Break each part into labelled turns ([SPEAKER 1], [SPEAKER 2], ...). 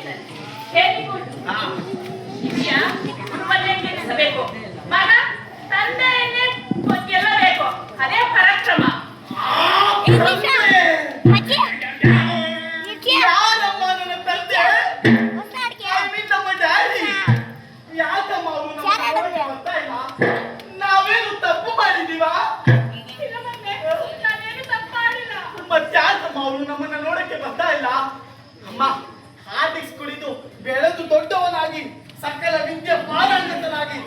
[SPEAKER 1] ಸರಿ. ಹೇಗೂ ಶಿಷ್ಯ ಗುರುವನ್ನೇ ಗೆಲ್ಲಿಸಬೇಕು. ಮಗ ತಂದೆಯನ್ನೇ ಗೆಲ್ಲಬೇಕು. ಅದೇ ಪರಾಕ್ರಮ.
[SPEAKER 2] ನಾವೇನು ತಪ್ಪು ಮಾಡಿದೀವಾ?
[SPEAKER 1] ನಾನೇನು ತಪ್ಪು ಮಾಡಿಲ್ಲ.
[SPEAKER 2] ಮತ್ತಾಕಮ್ಮ ಅವನು ನಮ್ಮನ್ನ ನೋಡಕ್ಕೆ ಬರ್ತಾ ಇಲ್ಲ? ಅಮ್ಮ ಹಾರ್ಡಿಕ್ಸ್ ಕುಡಿದು ಬೆಳೆದು ದೊಡ್ಡವನಾಗಿ ಸಕಲ ವಿದ್ಯೆ ಪಾರಂಗತನಾಗಿ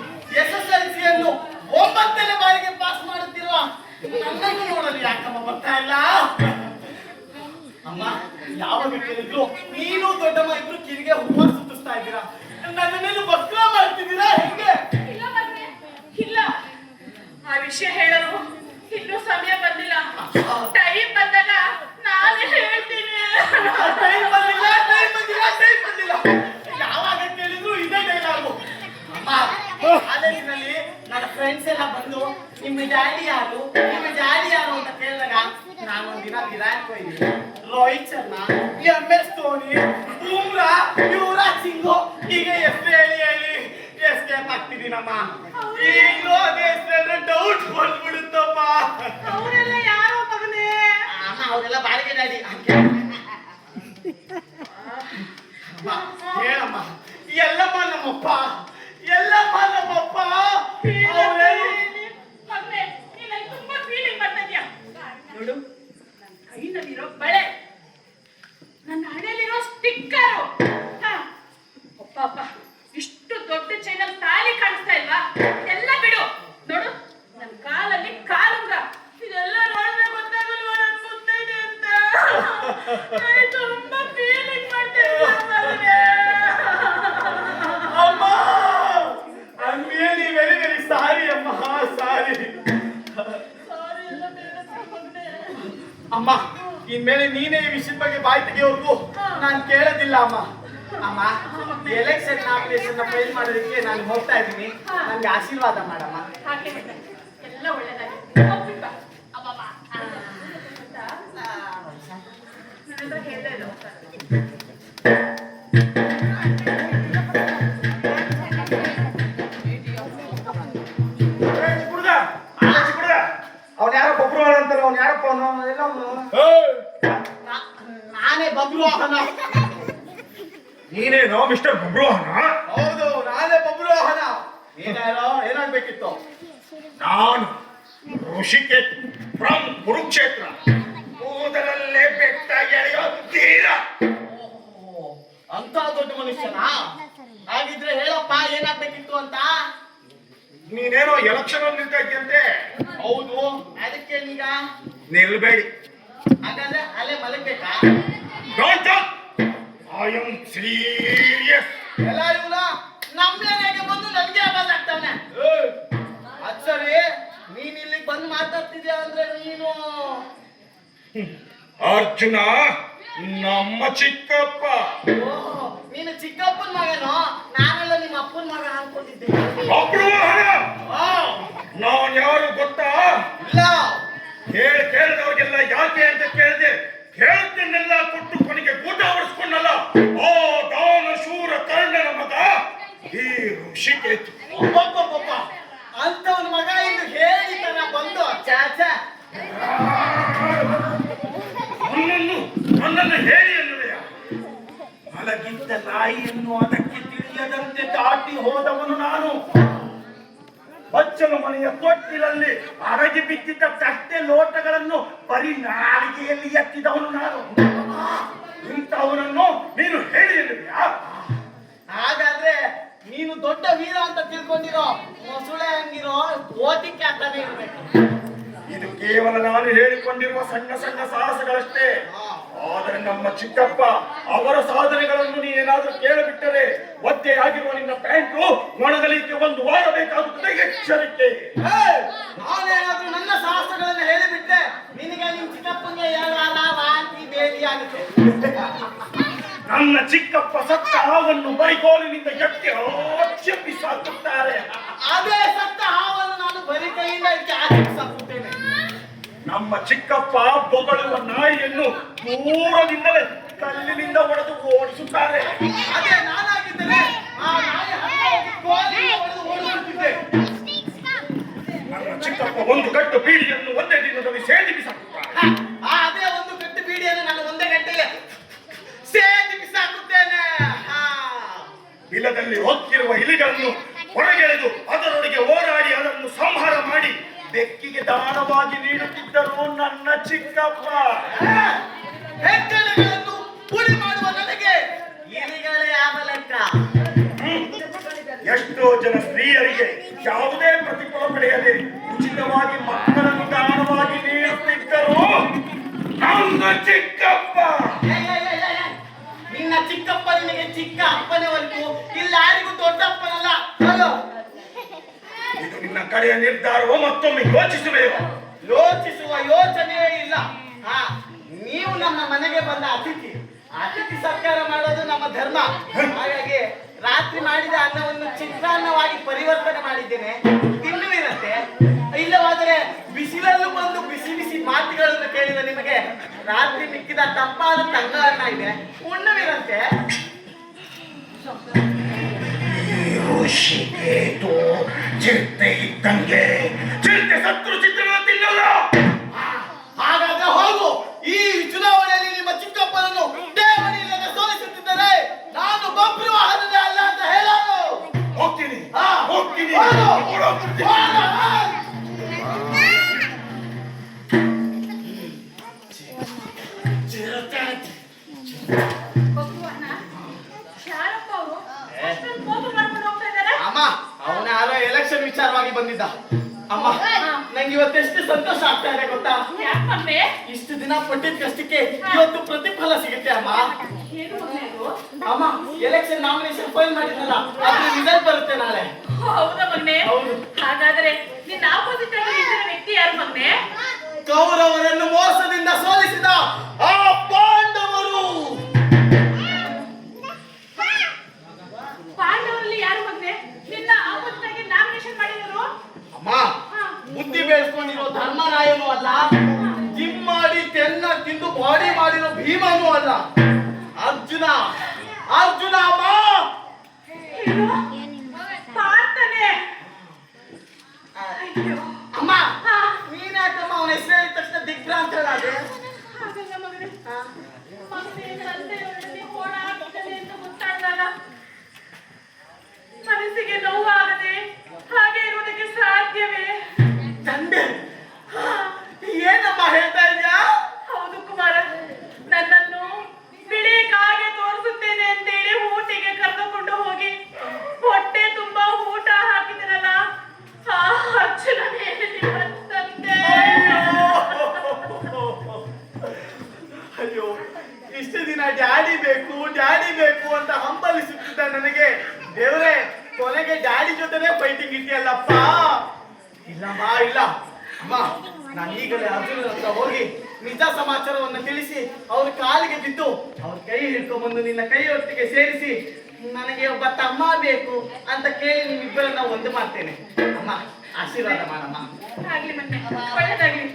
[SPEAKER 2] SSLC-ಯನ್ನು 9ನೇ ಬಾರಿಗೆ ಪಾಸ್ ಮಾಡುತ್ತಿರುವ ನನ್ನನ್ನು ನೋಡಲು ಯಾಕಮ್ಮ ಬರ್ತಾ ಇಲ್ಲ? ಅಮ್ಮ ಯಾವಾಗ ಕೇಳಿದ್ರು ನೀನು ದೊಡ್ಡಮ್ಮ ಇಬ್ರು ಕಿರಿಗೆ ಹೂವ ಸುತ್ತಿಸ್ತಾ ಇದ್ದೀರಾ, ನನ್ನೇನು ಬಕ್ರ ಮಾಡ್ತಿದ್ದೀರಾ ಹೆಂಗೆ?
[SPEAKER 1] ಇಲ್ಲ ಮಗನೇ, ಇಲ್ಲ. ಆ ವಿಷಯ ಹೇಳಲು ಇನ್ನೂ ಸಮಯ ಬಂದಿಲ್ಲ. ಟೈಮ್ ಬಂದಾಗ ನಾನೇ ಹೇಳ್ತೀನಿ.
[SPEAKER 2] ಟೈಮ್ ಬಂದಿಲ್ಲ, ಟೈಮ್ ಬಂದಿಲ್ಲ, ಟೈಮ್ ಬಂದಿಲ್ಲ. ಯಾವಾಗ ಕೇಳಿದ್ರು ಇದೇ ಡೈಲಾಗು. ಅಮ್ಮ ಕಾಲೇಜಿನಲ್ಲಿ ನನ್ನ ಫ್ರೆಂಡ್ಸ್ ಎಲ್ಲ ಬಂದು ನಿಮ್ಮ ಡ್ಯಾಡಿ ಯಾರು, ನಿಮ್ಮ ಡ್ಯಾಡಿ ಯಾರು ಅಂತ ಕೇಳಿದಾಗ ನಾನೊಂದಿನ ವಿರಾಟ್ ಕೊಹ್ಲಿ, ರೋಹಿತ್ ಶರ್ಮಾ, MS ಧೋನಿ, ಬೂಮ್ರಾ, ಯುವರಾಜ್ ಸಿಂಗ್ ಹೀಗೆ ಹೆಸರು ಹೇಳಿ ಹೇಳಿ ಎಸ್ಕೇಪ್ ಆಗ್ತಿದ್ದೀನಮ್ಮ. ಈಗಲೂ ಅದೇ ಹೆಸರು ಡೌಟ್ ಬಂದ್ಬಿಡುತ್ತಮ್ಮ.
[SPEAKER 1] ಅವರೆಲ್ಲ ಯಾರೋ ಮಗನೇ?
[SPEAKER 2] ಅಮ್ಮ ಅವರೆಲ್ಲ ಬಾಡಿಗೆ ಡ್ಯಾಡಿ. ಹೇಳಮ್ಮ, ಎಲ್ಲಮ್ಮ ನಮ್ಮಪ್ಪ, ಎಲ್ಲಮ್ಮ ನಮ್ಮಪ್ಪ.
[SPEAKER 1] ಮಗನೇ, ನೀನು ತುಂಬಾ ಫೀಲಿಂಗ್ ಮಾಡ್ತಾ ಇದೀಯ. ನೋಡು, ನನ್ನ ಕೈನಲ್ಲಿರೋ ಬಳೆ, ನನ್ನ ಹಣೆಯಲ್ಲಿರೋ ಸ್ಟಿಕ್ಕರು, ಅಪ್ಪ ಇಷ್ಟು ದೊಡ್ಡ ಚೈನಲ್ಲಿ ತಾಳಿ ಕಾಣಿಸ್ತಾ ಇಲ್ವಾ? ಎಲ್ಲ ಬಿಡು. ನೋಡು, ನನ್ನ ಕಾಲಲ್ಲಿ ಕಾಲುಂಗ್ರ, ಇದೆಲ್ಲ ನೋಡಿದ್ರೆ ಗೊತ್ತಾಗಲ್ವಾ ನನ್ನ ಮುತ್ತೈದೆ ಅಂತ? ನಾನು ತುಂಬಾ ಫೀಲಿಂಗ್ ಮಾಡ್ತಾ ಇದ್ದೀನಿ.
[SPEAKER 2] ಅಮ್ಮ I'm really very very sorry ಅಮ್ಮ, ಸಾರಿ. ಅಮ್ಮ ಇನ್ಮೇಲೆ ನೀನೇ ಈ ವಿಷಯದ ಬಗ್ಗೆ ಬಾಯಿ ತೆಗೆಯೋರ್ಗು ನಾನು ಕೇಳೋದಿಲ್ಲ ಅಮ್ಮ. ಅಮ್ಮ ಎಲೆಕ್ಷನ್ ನಾಮಿನೇಷನ್ ಫೈಲ್ ಮಾಡೋದಕ್ಕೆ ನಾನು ಹೋಗ್ತಾ ಇದ್ದೀನಿ, ನನಗೆ ಆಶೀರ್ವಾದ ಮಾಡಮ್ಮ.
[SPEAKER 1] ಹಾಗೆ ಎಲ್ಲ ಒಳ್ಳೆದಾಗಿ ಹೋಗ್ಬಿಟ್ಟು ಬಾ. ಅಬ್ಬಬ್ಬಾ. ನನ್ನ ಹತ್ರ ಹೇಳ್ದೆ ಇಲ್ಲ.
[SPEAKER 2] ಅವ್ನು ಯಾರೋ ಬಬ್ರು ಅಂತಾರೆ, ಅವ್ನು ಯಾರಪ್ಪ ಅವನು? ಎಲ್ಲ ನಾನೇ ಬಬ್ರುವಾಹನ.
[SPEAKER 3] ನೀನೇನೋ ಮಿಸ್ಟರ್ ಬಬ್ರುವಾಹನ?
[SPEAKER 2] ಹೌದು, ನಾನೇ ಬಬ್ರುವಾಹನ. ನೀನ್ಯಾರೋ ಏನಾಗ್ಬೇಕಿತ್ತು?
[SPEAKER 3] ನಾನು ಋಷಿಕೇತ್ ಫ್ರಮ್ ಕುರುಕ್ಷೇತ್ರ. ಕೂದಲಲ್ಲೇ ಬೆಟ್ಟ ಎಳೆಯೋ ತೀರ.
[SPEAKER 2] ಅಂತ ದೊಡ್ಡ ಮನುಷ್ಯನಾ? ಹಾಗಿದ್ರೆ ಹೇಳಪ್ಪ ಏನಾಗ್ಬೇಕಿತ್ತು ಅಂತ.
[SPEAKER 3] ನೀನೇನೋ ಎಲೆಕ್ಷನ್ ಅಲ್ಲಿ ನಿಲ್ತಾ ಇದ್ದಂತೆ.
[SPEAKER 2] ಹೌದು, ಅದಕ್ಕೆ ಈಗ
[SPEAKER 3] ನಿಲ್ಬೇಡಿ.
[SPEAKER 2] ಹಾಗಾದ್ರೆ ಅಲ್ಲೇ ಮಲಗ್ಬೇಕಾ?
[SPEAKER 3] Don't talk, I am serious.
[SPEAKER 2] ಎಲ್ಲ ಇವನ ನಮ್ಮೇನೆಗೆ ಬಂದು ನನಗೆ ಆಗೋದಾಗ್ತಾನೆ. ಅದ್ ಸರಿ, ನೀನ್ ಇಲ್ಲಿಗೆ ಬಂದು ಮಾತಾಡ್ತಿದ್ಯಾ ಅಂದ್ರೆ ನೀನು
[SPEAKER 3] ಅರ್ಜುನ ನಮ್ಮ ಚಿಕ್ಕಪ್ಪ.
[SPEAKER 2] ಓಹ್, ನೀನು ಚಿಕ್ಕಪ್ಪನ ಮಗನೋ? ನಾನೆಲ್ಲ ನಿಮ್ಮ ಅಪ್ಪನ ಮಗ ಅನ್ಕೊಂಡಿದ್ದೆ.
[SPEAKER 3] ಬಬ್ರುವಾಹನ ನಾನ್ ಯಾರು ಗೊತ್ತಾ?
[SPEAKER 2] ಇಲ್ಲ.
[SPEAKER 3] ಕೇಳಿದವ್ರಿಗೆಲ್ಲ ಯಾಕೆ ಅಂತ ಕೇಳಿದೆ. ಕೇಳಿದ್ದನ್ನೆಲ್ಲ ಕೊಟ್ಟು ಕೊನೆಗೆ ಊಟ ಹೊರಿಸ್ಕೊಂಡಲ್ಲ ಓ ದಾನ ಶೂರ ಕರ್ಣನ ಮಗ ಈ ಋಷಿಕೇತ್.
[SPEAKER 2] ಒಬ್ಬೊಬ್ಬೊಬ್ಬ ಅಂತವನ ಮಗ ಇನ್ನು ಹೇಳಿ ತನ ಬಂದು ಚಾಚ
[SPEAKER 3] ನನ್ನನ್ನು ಹೇಳಿ ಅನ್ನುವೆಯ? ಮಲಗಿದ್ದ ನಾಯಿಯನ್ನು ಅದಕ್ಕೆ ತಿಳಿಯದಂತೆ ದಾಟಿ ಹೋದವನು ನಾನು. ಬಚ್ಚಲು ಮನೆಯ ತೊಟ್ಟಿಲಲ್ಲಿ ಅರಗಿ ಬಿದ್ದಿದ್ದ ತಟ್ಟೆ ಲೋಟಗಳನ್ನು ಬರೀ ನಾಲಿಗೆಯಲ್ಲಿ ಎತ್ತಿದವನು ನಾನು. ಇಂಥವನನ್ನು ನೀನು ಹೇಳಿ ಅನ್ನುವೆಯಾ?
[SPEAKER 2] ಹಾಗಾದ್ರೆ ನೀನು ದೊಡ್ಡ ವೀರ ಅಂತ ತಿಳ್ಕೊಂಡಿರೋ ಮೊಸುಳೆ ಹಂಗಿರೋ ಓದಿ ಕ್ಯಾಪ್ಟನ್ ಇರ್ಬೇಕು.
[SPEAKER 3] ಇದು ಕೇವಲ ನಾನು ಹೇಳಿಕೊಂಡಿರುವ ಸಣ್ಣ ಸಣ್ಣ ಸಾಹಸಗಳಷ್ಟೇ. ಆದರೆ ನಮ್ಮ ಚಿಕ್ಕಪ್ಪ ಅವರ ಸಾಧನೆಗಳನ್ನು ನೀನೇನಾದ್ರೂ ಕೇಳಿಬಿಟ್ಟರೆ ಒದ್ದೆಯಾಗಿರುವ ನಿನ್ನ ಪ್ಯಾಂಟು ಒಣಗಲಿಕ್ಕೆ 1 ವಾರ ಬೇಕಾಗುತ್ತದೆ. ಎಚ್ಚರಿಕೆ.
[SPEAKER 2] ನಾನೇನಾದ್ರೂ ನನ್ನ ಸಾಹಸಗಳನ್ನು ಹೇಳಿಬಿಟ್ರೆ ನಿನಗೆ ನಿಮ್ ಚಿಕ್ಕಪ್ಪನಿಗೆ ಯಾರ ವಾಂತಿ ಬೇದಿ ಆಗುತ್ತೆ.
[SPEAKER 3] ನನ್ನ ಚಿಕ್ಕಪ್ಪ ಸತ್ತ ಹಾವನ್ನು ಬೈಗೋಲಿನಿಂದ ಎತ್ತಿ ಬಿಸಾಕುತ್ತಾರೆ.
[SPEAKER 2] ಅದೇ ಸತ್ತ ಹಾವನ್ನು ನಾನು ಬರೀ ಕೈಯಿಂದ ಸಾಕುತ್ತೇನೆ.
[SPEAKER 3] ನಮ್ಮ ಚಿಕ್ಕಪ್ಪ ಬೊಗಳುವ ನಾಯಿಯನ್ನು ದೂರದಿಂದಲೇ ಕಲ್ಲಿನಿಂದ ಹೊಡೆದು ಓಡಿಸುತ್ತಾರೆ.
[SPEAKER 2] ಅದೇ ನಾನಾಗಿದ್ದರೆ ಆ ನಾಯಿ ಹತ್ತಿರ ಹೋಗಿ ಕೋಲಿಂದ ಹೊಡೆದು ಓಡಿಸುತ್ತಿದ್ದೆ.
[SPEAKER 3] ನನ್ನ ಚಿಕ್ಕಪ್ಪ ಒಂದು ಕಟ್ಟು ಬೀಡಿಯನ್ನು ಒಂದೇ ದಿನದಲ್ಲಿ ಸೇದಿ ಬಿಸಾಕುತ್ತಾರೆ.
[SPEAKER 2] ಅದೇ ಒಂದು ಗಂಟೆ ಬೀಡಿಯನ್ನು ನಾನು ಒಂದೇ ಗಂಟೆಗೆ ಸೇದಿ ಬಿಸಾಕುತ್ತೇನೆ.
[SPEAKER 3] ಬಿಲದಲ್ಲಿ ಹೋಗ್ತಿರುವ ಇಲಿಗಳನ್ನು ಹೊರಗೆಳೆದು ಅದರೊಳಗೆ ಹೋರಾಡಿ ಅದನ್ನು ಸಂಹಾರ ಮಾಡಿ ಬೆಕ್ಕಿಗೆ ದಾನವಾಗಿ ನೀಡುತ್ತಿದ್ದರು ನನ್ನ ಚಿಕ್ಕಪ್ಪ.
[SPEAKER 2] ಹೆಗ್ಗಣಗಳನ್ನು ಪುಡಿ ಮಾಡುವ ನನಗೆ ಇಲಿಗಳೇ ಆಗಲೆಕ್ಕ.
[SPEAKER 3] ಎಷ್ಟೋ ಜನ ಸ್ತ್ರೀಯರಿಗೆ ಯಾವುದೇ ಪ್ರತಿಫಲ ಪಡೆಯದೆ ಉಚಿತವಾಗಿ ಮಕ್ಕಳನ್ನು ದಾನವಾಗಿ ನೀಡುತ್ತಿದ್ದರು ನನ್ನ ಚಿಕ್ಕಪ್ಪ.
[SPEAKER 2] ನಿನ್ನ ಚಿಕ್ಕಪ್ಪ ನಿನಗೆ ಚಿಕ್ಕ ಅಪ್ಪನೇ ಹೊರತು ಇಲ್ಲ ಯಾರಿಗೂ ದೊಡ್ಡಪ್ಪನಲ್ಲ. ಹಲೋ,
[SPEAKER 3] ಇದು ನಿನ್ನ ಕಡೆಯ ನಿರ್ಧಾರವೋ ಮತ್ತೊಮ್ಮೆ ಯೋಚಿಸಬೇಕು.
[SPEAKER 2] ಯೋಚಿಸುವ ಯೋಚನೆಯೇ ಇಲ್ಲ. ನೀವು ನಮ್ಮ ಮನೆಗೆ ಬಂದ ಅತಿಥಿ. ಅತಿಥಿ ಸತ್ಕಾರ ಮಾಡೋದು ನಮ್ಮ ಧರ್ಮ. ಹಾಗಾಗಿ ರಾತ್ರಿ ಮಾಡಿದ ಅನ್ನವನ್ನು ಚಿತ್ರಾನ್ನವಾಗಿ ಪರಿವರ್ತನೆ ಮಾಡಿದ್ದೇನೆ. ತಿನ್ನುವಿರಂತೆ. ಇಲ್ಲವಾದರೆ ಬಿಸಿಲಲ್ಲೂ ಬಂದು ಬಿಸಿ ಬಿಸಿ ಮಾತುಗಳನ್ನು ಕೇಳಿದ ನಿಮಗೆ ರಾತ್ರಿ ಮಿಕ್ಕಿದ ತಂಪಾದ ತಂಗಳನ್ನ ಇದೆ, ಉಣ್ಣುವಿರಂತೆ.
[SPEAKER 3] ಚಿರತೆ ಇದ್ದಂಗೆ ಚಿರತೆ ಸತ್ರು ಚಿತ್ರಣ ತಿನ್ನಲ್ಲ.
[SPEAKER 2] ಹಾಗಾದ್ರೆ ಹೋಗು. ಈ ಚುನಾವಣೆಯಲ್ಲಿ ನಿಮ್ಮ ಚಿಕ್ಕಪ್ಪನನ್ನು ಠೇವಣಿ ಇಲ್ಲದೆ ಸೋಲಿಸುತ್ತಿದ್ದರೆ ನಾನು ಬಬ್ರು ವಾಹನದ ಅಲ್ಲ ಅಂತ ಹೇಳೋದು.
[SPEAKER 3] ಹೋಗ್ತೀನಿ ಹೋಗ್ತೀನಿ.
[SPEAKER 2] ಅಮ್ಮ, ಅವನ ಯಾರೋ ಎಲೆಕ್ಷನ್ ವಿಚಾರವಾಗಿ ಬಂದಿದ್ದ. ಅಮ್ಮ, ನಂಗೆ ಇವತ್ತೆಷ್ಟು ಸಂತೋಷ ಆಗ್ತಾ ಇದೆ ಗೊತ್ತಾ? ಇಷ್ಟು ದಿನ ಪಟ್ಟಿದ ಕಷ್ಟಕ್ಕೆ ಇವತ್ತು ಪ್ರತಿಫಲ ಸಿಗುತ್ತೆ ಅಮ್ಮ. ಅಮ್ಮ, ಎಲೆಕ್ಷನ್ ನಾಮಿನೇಷನ್ ಫೈಲ್ ಮಾಡಿದ್ನಲ್ಲ, ಅದ್ರ ರಿಸಲ್ಟ್ ಬರುತ್ತೆ ನಾಳೆ.
[SPEAKER 1] ಹೌದಾ ಮಗ್ನೆ?
[SPEAKER 2] ಹೌದು.
[SPEAKER 1] ಹಾಗಾದ್ರೆ ನಿನ್ನ ಆಪೋಸಿಟ್ ಆಗಿ ನಿಂತಿರೋ ವ್ಯಕ್ತಿ ಯಾರು ಮಗ್ನೆ?
[SPEAKER 2] ಕೌರವರನ್ನು ಮೋಸದಿಂದ ಸೋಲಿಸಿದ ಆ ಪಾಂಡವರು.
[SPEAKER 1] ಪಾಂಡವರಲ್ಲಿ ಯಾರು ಮಗ್ನೆ ನಿನ್ನ ಆಪೋಸಿಟ್ ಆಗಿ ನಾಮಿನೇಷನ್ ಮಾಡಿದ್ರು?
[SPEAKER 2] ಅಮ್ಮ, ಬುದ್ಧಿ ಬೆಳೆಸ್ಕೊಂಡಿರೋ ಧರ್ಮರಾಯನೂ ಅಲ್ಲ, ಜಿಮ್ ಮಾಡಿ ತೆನ್ನ ತಿಂದು ಬಾಡಿ ಮಾಡಿರೋ ಭೀಮನೂ ಅಲ್ಲ, ಅರ್ಜುನ. ಅರ್ಜುನ ಅಮ್ಮ.
[SPEAKER 1] ಪಾರ್ಥನೆ.
[SPEAKER 2] ಅಮ್ಮ, ನೀನ್ಯಾಕಮ್ಮ ಅವನ ಹೆಸರು ಹೇಳಿದ ತಕ್ಷಣ ದಿಗ್ಭ್ರಾಂತಳಾದೆ?
[SPEAKER 1] ಹಾಗಲ್ಲ ಮಗನೇ. ಮಗನೇ ತಂದೆಯೊಡನೆ ಹೋರಾಡುತ್ತದೆ ಅಂತ ಗೊತ್ತಾದಾಗ ಮನಸ್ಸಿಗೆ ನೋವಾಗದೆ ಹಾಗೆ ಇರುವುದಕ್ಕೆ ಸಾಧ್ಯವೇ?
[SPEAKER 2] ತಂದೆ? ಏನಮ್ಮ ಹೇಳ್ತಾ ಇದ್ಯಾ?
[SPEAKER 1] ಹೌದು ಕುಮಾರ, ನನ್ನನ್ನು ಬಿಳಿ ಕಾಗೆ ತೋರಿಸುತ್ತೇನೆ ಅಂತೇಳಿ ಊಟಿಗೆ ಕರೆದುಕೊಂಡು ಹೋಗಿ ಹೊಟ್ಟೆ ತುಂಬಾ ಊಟ ಹಾಕಿದ್ರಲ್ಲ, ಆ ಅರ್ಜುನನೇ ನಿಮ್ಮ ತಂದೆ.
[SPEAKER 2] ಅಯ್ಯೋ, ಇಷ್ಟು ದಿನ ಡ್ಯಾಡಿ ಬೇಕು ಅಂತ ಹಂಬಲಿಸುತ್ತಿದ್ದ ನನಗೆ ದೇವರೇ ಕೊನೆಗೆ ಡ್ಯಾಡಿ ಜೊತೆನೆ ಫೈಟಿಂಗ್ ಇದೆಯಲ್ಲಪ್ಪ. ಇಲ್ಲಮ್ಮ, ಇಲ್ಲ ಅಮ್ಮ, ನಾನು ಈಗಲೇ ಅರ್ಜುನ ಹತ್ರ ಹೋಗಿ ನಿಜ ಸಮಾಚಾರವನ್ನು ತಿಳಿಸಿ ಅವ್ರ ಕಾಲಿಗೆ ಬಿದ್ದು ಅವ್ರ ಕೈ ಹಿಡ್ಕೊಂಡ್ಬಂದು ನಿನ್ನ ಕೈ ಒಟ್ಟಿಗೆ ಸೇರಿಸಿ ನನಗೆ ಒಬ್ಬ ತಮ್ಮ ಬೇಕು ಅಂತ ಕೇಳಿ ನಿಮ್ಮಿಬ್ಬರನ್ನ ಒಂದು ಮಾಡ್ತೇನೆ. ಅಮ್ಮ, ಆಶೀರ್ವಾದ ಮಾಡಮ್ಮ.
[SPEAKER 1] ಆಗ್ಲಿ ಮತ್ತೆ, ಒಳ್ಳೆದಾಗ್ಲಿ.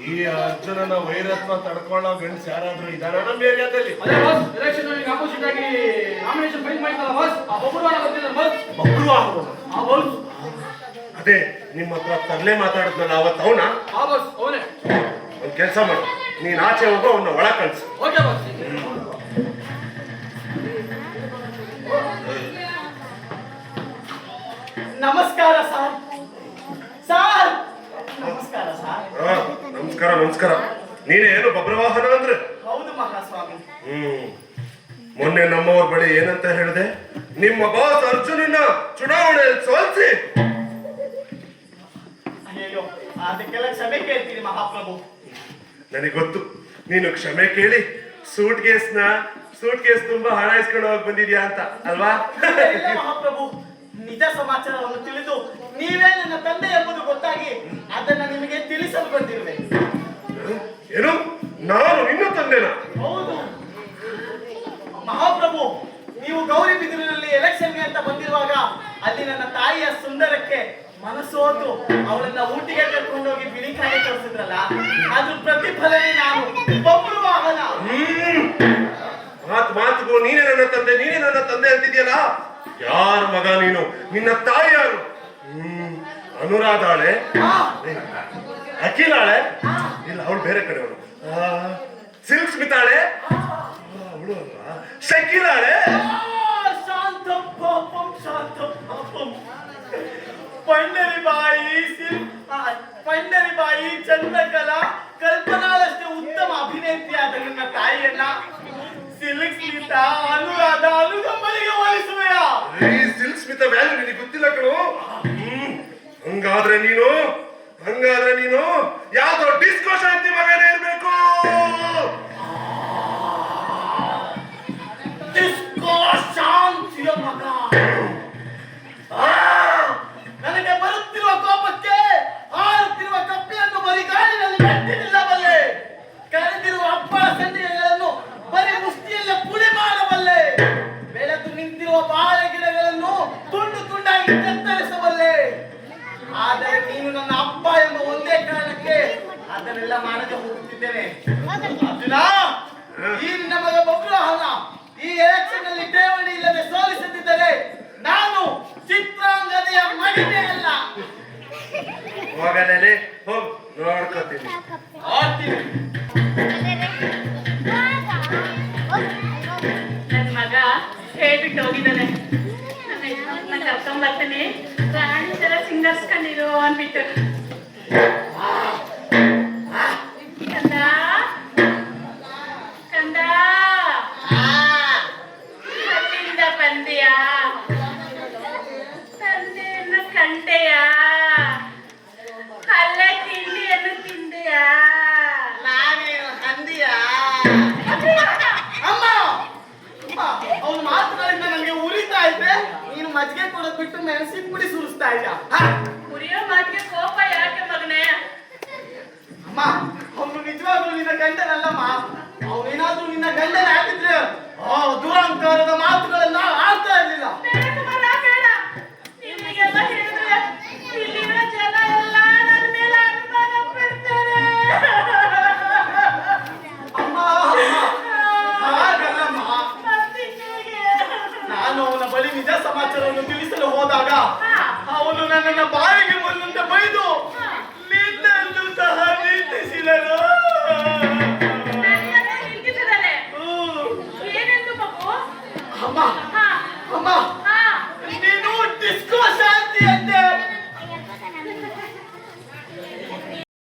[SPEAKER 4] ಈ ಅರ್ಜುನನ ವೈರತ್ವ ತಡ್ಕೊಳ್ಳೋ ಗಂಡಸ ಯಾರಾದ್ರೂ ಇದಾರೆ ನಮ್ಮ ಏರಿಯಾದಲ್ಲಿ?
[SPEAKER 2] ಎಲೆಕ್ಷನ್ ಆಪೋಸಿಟ್ ಆಗಿ ನಾಮಿನೇಷನ್ ಫೈಲ್ ಮಾಡಿದ್ರಲ್ಲ ಬಾಸ್, ಆ ಒಬ್ಬರು ಗೊತ್ತಿಲ್ಲ ಬಾಸ್.
[SPEAKER 4] ಒಬ್ರು ಆಗ್ಬೋದು. ಅದೇ ನಿಮ್ಮ ಹತ್ರ ತರಲೆ ಮಾತಾಡಿದ್ನಲ್ಲ ಅವತ್ತು ಅವನ
[SPEAKER 2] ಅವನೇ.
[SPEAKER 4] ಒಂದ್ ಕೆಲಸ ಮಾಡು, ನೀನ್ ಆಚೆ ಹೋಗೋ ಅವನ್ನ ಒಳ ಕಳ್ಸು.
[SPEAKER 2] Okay boss. ನಮಸ್ಕಾರ ಸರ್. ಸರ್ ನಮಸ್ಕಾರ ಸರ್.
[SPEAKER 4] ನಮಸ್ಕಾರ ನಮಸ್ಕಾರ. ನೀನೇ ಏನು ಬಬ್ರವಾಹನ ಅಂದ್ರೆ?
[SPEAKER 2] ಹೌದು ಮಹಾಸ್ವಾಮಿ.
[SPEAKER 4] ಮೊನ್ನೆ ನಮ್ಮವ್ರ ಬಳಿ ಏನಂತ ಹೇಳಿದೆ? ನಿಮ್ಮ ಬಾಸ್ ಅರ್ಜುನನ ಚುನಾವಣೆಯಲ್ಲಿ ಸೋಲಿಸಿ.
[SPEAKER 2] ಅಯ್ಯೋ, ಅದಕ್ಕೆಲ್ಲ ಕ್ಷಮೆ ಕೇಳ್ತೀನಿ ಮಹಾಪ್ರಭು.
[SPEAKER 4] ನನಗೆ ಗೊತ್ತು, ನೀನು ಕ್ಷಮೆ ಕೇಳಿ ಸೂಟ್ ಕೇಸ್ ತುಂಬಾ ಹಣ ಇಸ್ಕೊಂಡು ಹೋಗಿ ಬಂದಿದ್ಯಾ ಅಂತ ಅಲ್ವಾ?
[SPEAKER 2] ಇಲ್ಲ ಮಹಾಪ್ರಭು, ನಿಜ ಸಮಾಚಾರವನ್ನು ತಿಳಿದು ನೀವೇ ನನ್ನ ತಂದೆ ಎಂಬುದು ಮನಸ್ಸೋತು ಅವಳನ್ನ ಊಟಿಗೆ ಕರ್ಕೊಂಡೋಗಿ ಬಿಳಿಕಾಯಿ ತೋರಿಸಿದ್ರಲ್ಲ ಅದ್ರ ಪ್ರತಿಫಲನೆ ನಾನು ಬೊಬ್ಬರು ವಾಹನ.
[SPEAKER 4] ಮಾತಿಗೂ ನೀನೇ ನನ್ನ ತಂದೆ ಅಂತಿದ್ಯಲ್ಲ. ಯಾರ ಮಗ ನೀನು? ನಿನ್ನ ತಾಯಿ ಯಾರು? ಅನುರಾಧಾಳೆ, ಅಖಿಲಾಳೆ, ಇಲ್ಲ ಅವಳು ಬೇರೆ ಕಡೆಯವಳು. ಸಿಲ್ಕ್ ಸ್ಮಿತಾಳೆ, ಅವಳು ಅಲ್ವಾ? ಶಕೀಲಾಳೆ.
[SPEAKER 2] ಶಾಂತಂ ಪಾಪಂ ಶಾಂತಂ ಪಾಪಂ. ಪಂಡರಿಬಾಯಿ ಚಂದ್ರಕಲಾ ಕಲ್ಪನಾಳಷ್ಟೇ ಉತ್ತಮ ಅಭಿನೇತ್ರಿಯಾದ ನನ್ನ ತಾಯಿಯನ್ನ ಸಿಲ್ಕ್ ಸ್ಮಿತಾ ಅನುರಾಧ ಅನುಗಂಬಳಿಗೆ ಹೋಲಿಸುವೆಯಾ?
[SPEAKER 4] ಈ ಸಿಲ್ಕ್ ಸ್ಮಿತಾ ವ್ಯಾಲ್ಯೂ ನಿನಗೆ ಗೊತ್ತಿಲ್ಲ ಕಣು. ಹಂಗಾದ್ರೆ ನೀನು ಯಾವ್ದೋ ಡಿಸ್ಕೋ ಶಾಂತಿ ಮಗನೇ ಇರ್ಬೇಕು.
[SPEAKER 2] ಡಿಸ್ಕೋ ಶಾಂತಿಯ ಮಗ. ನನಗೆ ಬರುತ್ತಿರುವ ಕೋಪಕ್ಕೆ ಹಾರುತ್ತಿರುವ ಕಪ್ಪೆಯನ್ನು ಬರೀ ಗಾಳಿನಲ್ಲಿ ಕಟ್ಟಿನಿಲ್ಲಬಲ್ಲೆ. ಕಳೆದಿರುವ ಹಪ್ಪಳ ಸಂಡಿಗೆಗಳನ್ನು ಬರೀ ಮುಷ್ಟಿಯಲ್ಲೇ ಪುಡಿ ಮಾಡಬಲ್ಲೆ. ಬೆಳೆದು ನಿಂತಿರುವ ಬಾಳೆ ಗಿಡಗಳನ್ನು ತುಂಡು ತುಂಡಾಗಿ ಕತ್ತರಿಸಬಲ್ಲೆ. ಆದರೆ ನೀನು ನನ್ನ ಅಪ್ಪ ಎಂಬ ಒಂದೇ ಕಾರಣಕ್ಕೆ ಅದನ್ನೆಲ್ಲ ಮಾಡದೆ ಹೋಗುತ್ತಿದ್ದೇನೆ. ಅರ್ಜುನ, ಈ ನಿನ್ನ ಮಗ ಬಬ್ರುವಾಹನ ಈ ಎಲೆಕ್ಷನ್ ಅಲ್ಲಿ ಠೇವಣಿ ಇಲ್ಲದೆ ಸೋಲಿಸುತ್ತಿದ್ದರೆ ನಾನು ಚಿತ್ರಾಂಗದೆಯ ಮಹಿಮೆ ಅಲ್ಲ.
[SPEAKER 4] ಹೋಗಲೇ ಹೋಗ್ ನೋಡ್ಕೊತೀನಿ.
[SPEAKER 1] ನನ್ ಮಗ ಹೇಳ್ಬಿಟ್ಟು ಹೋಗಿದ್ದಾನೆ, ನನ್ನ ಯಜಮಾನ ಕರ್ಕೊಂಡ್ ಬರ್ತಾನೆ, ರಾಣಿ ತರ ಸಿಂಗರ್ಸ್ಕೊಂಡಿರು ಅಂದ್ಬಿಟ್ಟು. ಕಂದ ಕಂದ ಅಲ್ಲಿಂದ ಬಂದೆಯಾ? ತಂದೆಯನ್ನು ಕಂಡೆಯಾ? ಅಲ್ಲೇ ತಿಂಡಿಯನ್ನು ತಿಂದೆಯಾ?
[SPEAKER 2] ನಾನೇನು ಹಂದಿಯಾ? ಅಮ್ಮ, ಅವನ ಮಾತುಗಳಿಂದ ನನಗೆ ಉರಿತಾ ಇದೆ. ನೀನು ಮಜ್ಜಿಗೆ ಕೊಡೋದ್ ಬಿಟ್ಟು ಮೆಣಸಿನ ಪುಡಿ ಸುರಿಸ್ತಾ ಇದ್ಯಾ?
[SPEAKER 1] ಉರಿಯೋ ಮಾತಿಗೆ ಕೋಪ ಯಾಕೆ ಮಗನೇ?
[SPEAKER 2] ಅಮ್ಮ, ಅವನು ನಿಜವಾಗ್ಲೂ ನಿನ್ನ ಗಂಡನಲ್ಲಮ್ಮ. ಅವನೇನಾದ್ರೂ ನಿನ್ನ ಗಂಡನ ಆಗಿದ್ರೆ ದುರಂಕಾರದ ಮಾತುಗಳನ್ನ ಆಡ್ತಾ ಇರ್ಲಿಲ್ಲ.
[SPEAKER 1] ಬೇಡ ಕುಮಾರ, ಬೇಡ. ನಿಮಗೆಲ್ಲ ಹೇಳಿದ್ರೆ ಇಲ್ಲಿನ ಜನ ಎಲ್ಲ ನನ್ನ ಮೇಲೆ ಅನುಮಾನ ಪಡ್ತಾರೆ.
[SPEAKER 2] ಅಮ್ಮ, ಹಾಗಲ್ಲಮ್ಮ.
[SPEAKER 1] ಮತ್ತಿನ್ನೇಗೆ?
[SPEAKER 2] ನಾನು ಅವನ ಬಳಿ ನಿಜ ಸಮಾಚಾರವನ್ನು ತಿಳಿಸಲು ಹೋದಾಗ ಅವನು ನನ್ನನ್ನ ಬಾಯಿಗೆ ಬಂದಂತೆ ಬೈದು ನಿನ್ನನ್ನು ಸಹ ನಿಂದಿಸಿದನು.
[SPEAKER 1] ನನ್ನನ್ನೇ ನಿಂದಿಸಿದ್ದಾರೆ. ಏನೆಂದು ಮಗು?
[SPEAKER 2] ಅಮ್ಮ,